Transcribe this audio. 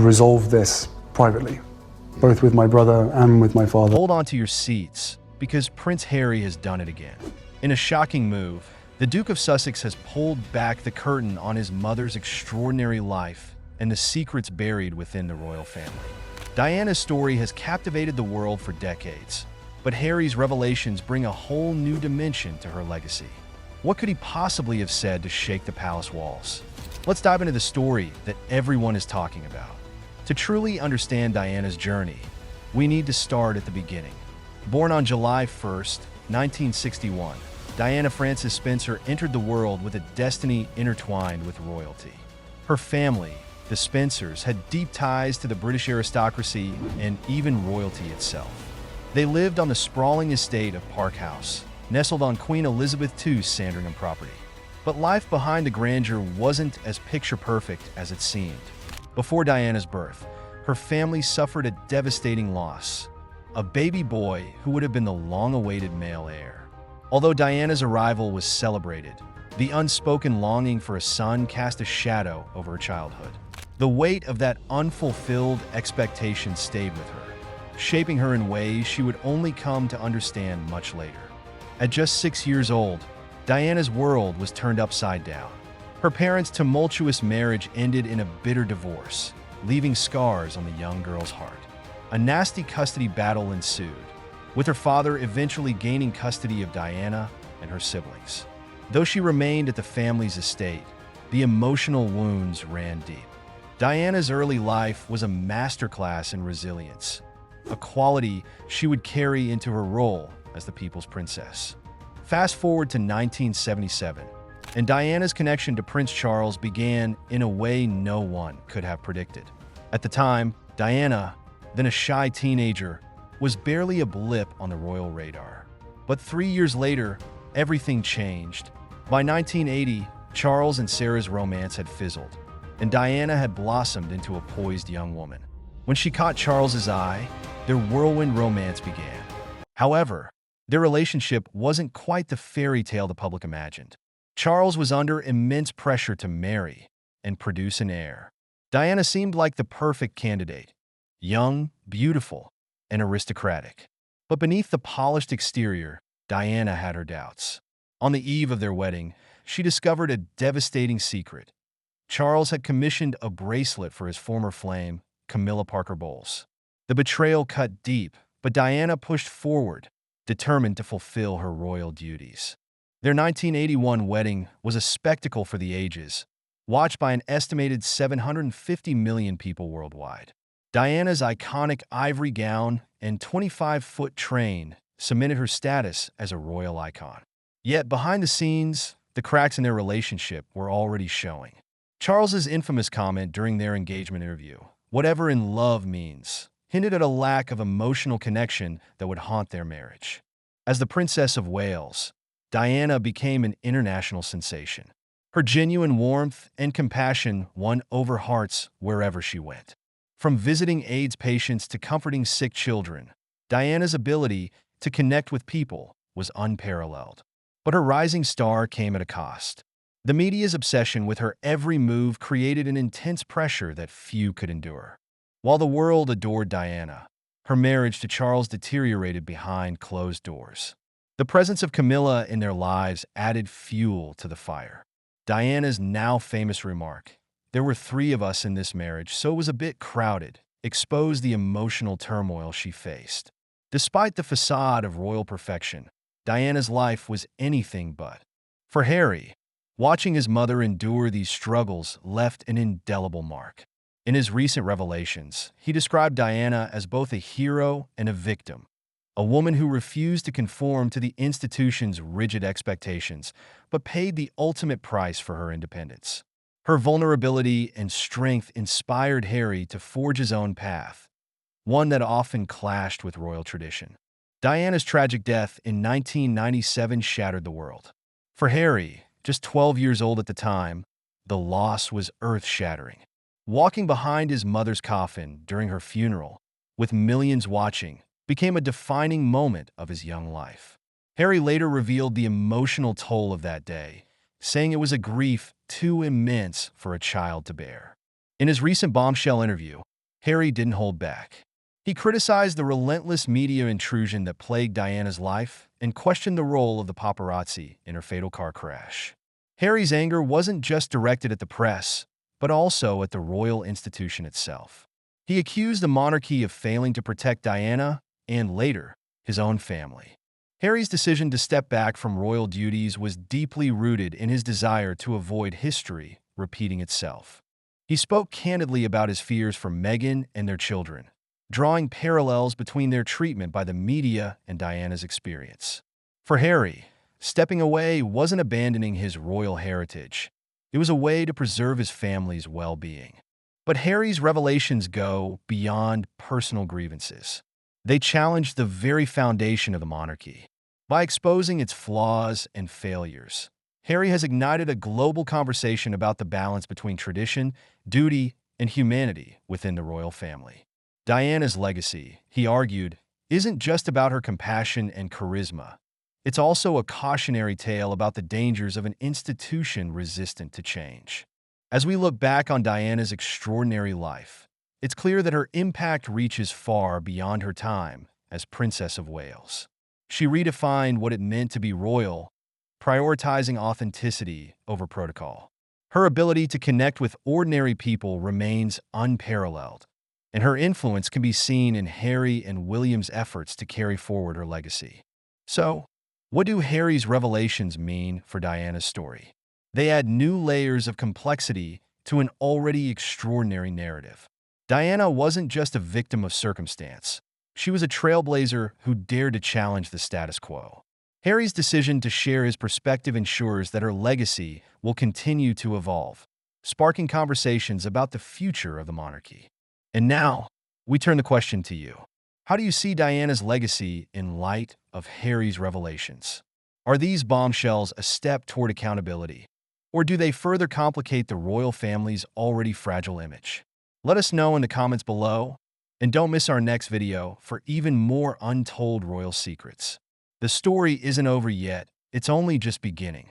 resolve this privately, both with my brother and with my father. Hold on to your seats, because Prince Harry has done it again. In a shocking move, the Duke of Sussex has pulled back the curtain on his mother's extraordinary life and the secrets buried within the royal family. Diana's story has captivated the world for decades, but Harry's revelations bring a whole new dimension to her legacy. What could he possibly have said to shake the palace walls? Let's dive into the story that everyone is talking about. To truly understand Diana's journey, we need to start at the beginning. Born on July 1st, 1961, Diana Frances Spencer entered the world with a destiny intertwined with royalty. Her family, the Spencers, had deep ties to the British aristocracy and even royalty itself. They lived on the sprawling estate of Park House, nestled on Queen Elizabeth II's Sandringham property. But life behind the grandeur wasn't as picture-perfect as it seemed. Before Diana's birth, her family suffered a devastating loss: a baby boy who would have been the long-awaited male heir. Although Diana's arrival was celebrated, the unspoken longing for a son cast a shadow over her childhood. The weight of that unfulfilled expectation stayed with her, shaping her in ways she would only come to understand much later. At just 6 years old, Diana's world was turned upside down. Her parents' tumultuous marriage ended in a bitter divorce, leaving scars on the young girl's heart. A nasty custody battle ensued, with her father eventually gaining custody of Diana and her siblings. Though she remained at the family's estate, the emotional wounds ran deep. Diana's early life was a masterclass in resilience, a quality she would carry into her role as the people's princess. Fast forward to 1977, and Diana's connection to Prince Charles began in a way no one could have predicted. At the time, Diana, then a shy teenager, was barely a blip on the royal radar. But 3 years later, everything changed. By 1980, Charles and Sarah's romance had fizzled, and Diana had blossomed into a poised young woman. When she caught Charles's eye, their whirlwind romance began. However, their relationship wasn't quite the fairy tale the public imagined. Charles was under immense pressure to marry and produce an heir. Diana seemed like the perfect candidate: young, beautiful, and aristocratic. But beneath the polished exterior, Diana had her doubts. On the eve of their wedding, she discovered a devastating secret. Charles had commissioned a bracelet for his former flame, Camilla Parker Bowles. The betrayal cut deep, but Diana pushed forward, determined to fulfill her royal duties. Their 1981 wedding was a spectacle for the ages, watched by an estimated 750 million people worldwide. Diana's iconic ivory gown and 25-foot train cemented her status as a royal icon. Yet behind the scenes, the cracks in their relationship were already showing. Charles's infamous comment during their engagement interview, "Whatever in love means," hinted at a lack of emotional connection that would haunt their marriage. As the Princess of Wales, Diana became an international sensation. Her genuine warmth and compassion won over hearts wherever she went. From visiting AIDS patients to comforting sick children, Diana's ability to connect with people was unparalleled. But her rising star came at a cost. The media's obsession with her every move created an intense pressure that few could endure. While the world adored Diana, her marriage to Charles deteriorated behind closed doors. The presence of Camilla in their lives added fuel to the fire. Diana's now famous remark, "There were 3 of us in this marriage, so it was a bit crowded," exposed the emotional turmoil she faced. Despite the facade of royal perfection, Diana's life was anything but. For Harry, watching his mother endure these struggles left an indelible mark. In his recent revelations, he described Diana as both a hero and a victim, a woman who refused to conform to the institution's rigid expectations, but paid the ultimate price for her independence. Her vulnerability and strength inspired Harry to forge his own path, one that often clashed with royal tradition. Diana's tragic death in 1997 shattered the world. For Harry, just 12 years old at the time, the loss was earth-shattering. Walking behind his mother's coffin during her funeral, with millions watching, became a defining moment of his young life. Harry later revealed the emotional toll of that day, saying it was a grief too immense for a child to bear. In his recent bombshell interview, Harry didn't hold back. He criticized the relentless media intrusion that plagued Diana's life and questioned the role of the paparazzi in her fatal car crash. Harry's anger wasn't just directed at the press, but also at the royal institution itself. He accused the monarchy of failing to protect Diana and, later, his own family. Harry's decision to step back from royal duties was deeply rooted in his desire to avoid history repeating itself. He spoke candidly about his fears for Meghan and their children, drawing parallels between their treatment by the media and Diana's experience. For Harry, stepping away wasn't abandoning his royal heritage. It was a way to preserve his family's well-being. But Harry's revelations go beyond personal grievances. They challenge the very foundation of the monarchy. By exposing its flaws and failures, Harry has ignited a global conversation about the balance between tradition, duty, and humanity within the royal family. Diana's legacy, he argued, isn't just about her compassion and charisma. It's also a cautionary tale about the dangers of an institution resistant to change. As we look back on Diana's extraordinary life, it's clear that her impact reaches far beyond her time as Princess of Wales. She redefined what it meant to be royal, prioritizing authenticity over protocol. Her ability to connect with ordinary people remains unparalleled, and her influence can be seen in Harry and William's efforts to carry forward her legacy. So, what do Harry's revelations mean for Diana's story? They add new layers of complexity to an already extraordinary narrative. Diana wasn't just a victim of circumstance. She was a trailblazer who dared to challenge the status quo. Harry's decision to share his perspective ensures that her legacy will continue to evolve, sparking conversations about the future of the monarchy. And now, we turn the question to you. How do you see Diana's legacy in light of Harry's revelations? Are these bombshells a step toward accountability, or do they further complicate the royal family's already fragile image? Let us know in the comments below, and don't miss our next video for even more untold royal secrets. The story isn't over yet, it's only just beginning.